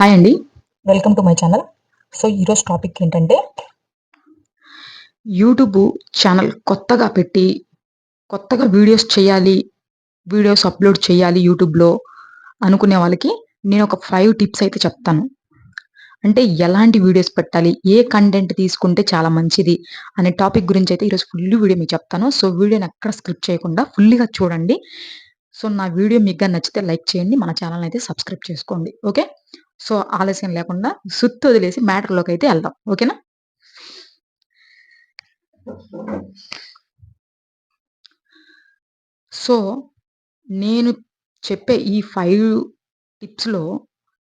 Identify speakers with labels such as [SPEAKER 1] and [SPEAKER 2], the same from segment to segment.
[SPEAKER 1] Hi అండి. Welcome to my channel. So, ఈరోజు topic ఏంటంటే, యూట్యూబ్ ఛానల్ కొత్తగా పెట్టి, కొత్తగా వీడియోస్ చేయాలి, వీడియోస్ అప్‌లోడ్ చేయాలి యూట్యూబ్‌లో అనుకునే వాళ్ళకి నేనొక 5 టిప్స్ అయితే చెప్తాను. అంటే ఎలాంటి వీడియోస్ పెట్టాలి, ఏ కంటెంట్ తీసుకుంటే చాలా మంచిది అనే టాపిక్ గురించయితే ఈరోజు ఫుల్ వీడియో మీకు చెప్తాను. సో, వీడియోని ఎక్కడ స్కిప్ చేయకుండా ఫుల్‌గా చూడండి. సో, నా వీడియో మీకు గాని నచ్చితే లైక్ చేయండి. మన ఛానెల్‌నయితే సబ్స్క్రైబ్ చేసుకోండి. ఓకే. సో, ఆలస్యం లేకుండా సుత్తొదిలేసి మ్యాటర్‌లోకైతే ఎళ్దాం. ఓకేనా? సో, నేను చెప్పే ఈ 5 టిప్స్‌లో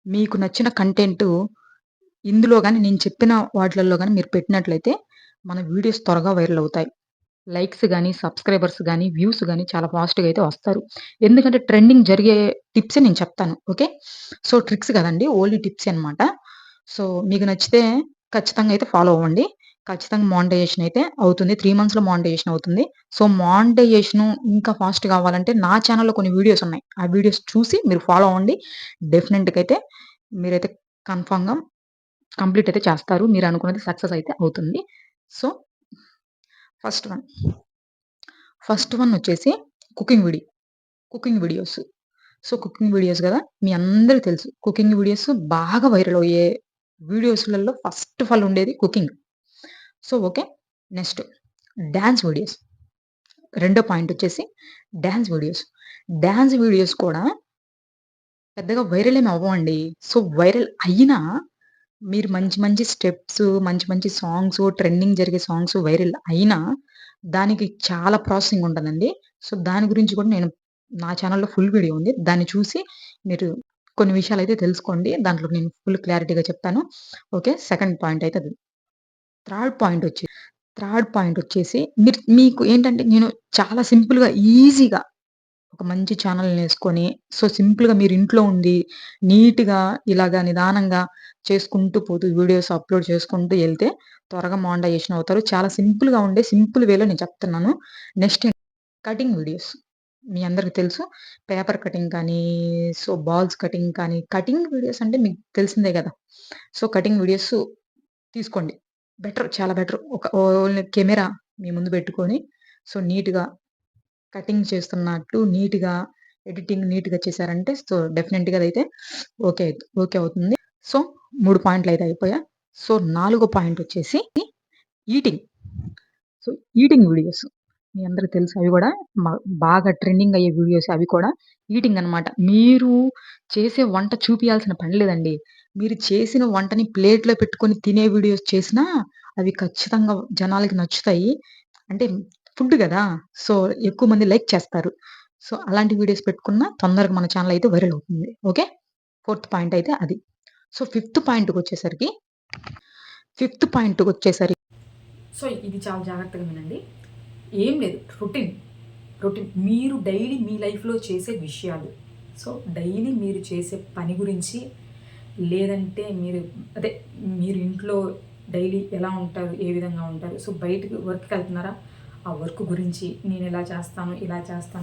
[SPEAKER 1] మీకు నచ్చిన కంటెంటు ఇందులో గాని నేను చెప్పిన వాటిలల్లో గాని మీరు పెట్టినట్లయితే మన వీడియోస్ త్వరగా వైరల్ అవుతాయి. లైక్స్ గాని, సబ్‌స్క్రైబర్స్ గాని, వ్యూస్ గాని చాలా ఫాస్ట్‌గా అయితే వస్తారు. ఎందుకంటే ట్రెండింగ్ జరిగే టిప్సే నేను చెప్తాను. ఓకే. సో, ట్రిక్స్ కాదండి. ఓన్లీ టిప్సే అన్నమాట. సో, మీకు నచ్చితే ఖచ్చితంగా అయితే ఫాలో అవ్వండి. ఖచ్చితంగా మానిటైజేషన్ అయితే అవుతుంది. 3 మంత్స్‌లో మానిటైజేషన్ అవుతుంది. సో, మానిటైజేషను ఇంకా ఫాస్ట్ కావాలంటే నా ఛానెల్‌లో కొన్ని వీడియోస్ ఉన్నాయి. ఆ వీడియోస్ చూసి మీరు ఫాలో అవ్వండి. డెఫినెట్‌గా అయితే మీరైతే కన్ఫర్మ్‌గా కంప్లీట్ అయితే చేస్తారు. మీరనుకున్నది సక్సెస్ అయితే అవుతుంది. So, first one. First one వచ్చేసి cooking video. Cooking videos. So, cooking videos గదా! మీ అందరికి తెలుసు. కుకింగ్ వీడియోస్ బాగా వైరల్ అయ్యే వీడియోస్‌లలో ఫస్ట్ ఆఫ్ ఆల్ ఉండేది cooking. So, okay. Next dance videos. రెండో పాయింట్ వచ్చేసి డాన్స్ వీడియోస్. డాన్స్ వీడియోస్ కూడా పెద్దగా వైరల్ ఏమి అవ్వవండి. సో, వైరల్ అయినా మీరు మంచి మంచి స్టెప్స్, మంచి మంచి సాంగ్స్, ట్రెండింగ్ జరిగే సాంగ్స్ వైరల్ అయినా, దానికి చాలా ప్రాసెసింగ్ ఉంటదండి. సో, దాని గురించి కూడా నేను నా ఛానెల్‌లో ఫుల్ వీడియో ఉంది. దాన్ని చూసి మీరు కొన్ని విషయాలైతే తెలుసుకోండి. దాంట్లో నేను ఫుల్ క్లారిటీగా చెప్తాను. ఓకే. సెకండ్ పాయింట్ అయితే అది. థర్డ్ పాయింట్ వచ్చి థర్డ్ పాయింట్ వచ్చేసి మీకు ఏంటంటే నేను చాలా సింపుల్‌గా, ఈజీగా ఒక మంచి ఛానెల్‌నేసుకొని, సో, సింపుల్‌గా మీరు ఇంట్లో ఉండి, నీట్‌గా ఇలాగ నిదానంగా చేసుకుంటూ పోతూ వీడియోస్ అప్‌లోడ్ చేసుకుంటూ ఎళ్తే త్వరగా మానిటైజేషన్ అవుతారు. చాలా సింపుల్‌గా ఉండే సింపుల్ వేలో నేను చెప్తున్నాను. Next cutting videos. మీ అందరికి తెలుసు. పేపర్ కటింగ్ కానీ, సో, బాల్స్ కటింగ్ కానీ, కటింగ్ వీడియోస్ అంటే మీకు తెలిసిందే గదా! సో, కటింగ్ వీడియోస్ తీసుకోండి. బెటర్. చాలా బెటర్. ఒక ఓన్లీ కెమెరా మీ ముందు పెట్టుకొని, సో, నీట్‌గా కటింగ్ చేస్తున్నట్టు నీట్‌గా ఎడిటింగ్ నీట్‌గా చేశారంటే సో, డెఫినెట్‌గా అదైతే ఓకే అవుతుంది. సో, 3 పాయింట్‌లయితే అయిపోయాయి. సో, నాలుగో పాయింట్ వచ్చేసి ఈటింగ్. So, eating videos. మీ అందరికి తెలుసు అవి గూడా మ బాగా ట్రెండింగ్ అయ్యే వీడియోస్ అవి కూడా ఈటింగ్ అన్నమాట. మీరు చేసే వంట చూపియాల్సిన పని లేదండి. మీరు చేసిన వంటని ప్లేట్‌లో పెట్టుకొని తినే వీడియోస్ చేసినా అవి ఖచ్చితంగా జనాలకి నచ్చుతాయి. అంటే ఫుడ్ గదా! సో, ఎక్కువ మంది లైక్ చేస్తారు. సో, అలాంటి వీడియోస్ పెట్టుకున్న తొందరగా మన ఛానెల్ అయితే వైరల్ అవుతుంది. ఓకే. ఫోర్త్ పాయింట్ అయితే అది. సో, ఫిఫ్త్ పాయింట్‌కొచ్చేసరికి సో, ఇది చాలా జాగ్రత్తగా వినండి. ఏం లేదు. రొటీన్. మీరు డైలీ మీ లైఫ్‌లో చేసే విషయాలు. సో, డైలీ మీరు చేసే పని గురించి, లేదంటే అదే మీరు ఇంట్లో డైలీ ఎలా ఉంటారు? ఏ విధంగా ఉంటారు? సో, బయటకి వర్క్‌కెళ్తున్నారా? ఆ వర్క్ గురించి నేనిలా చేస్తాను, ఇలా చేస్తాను.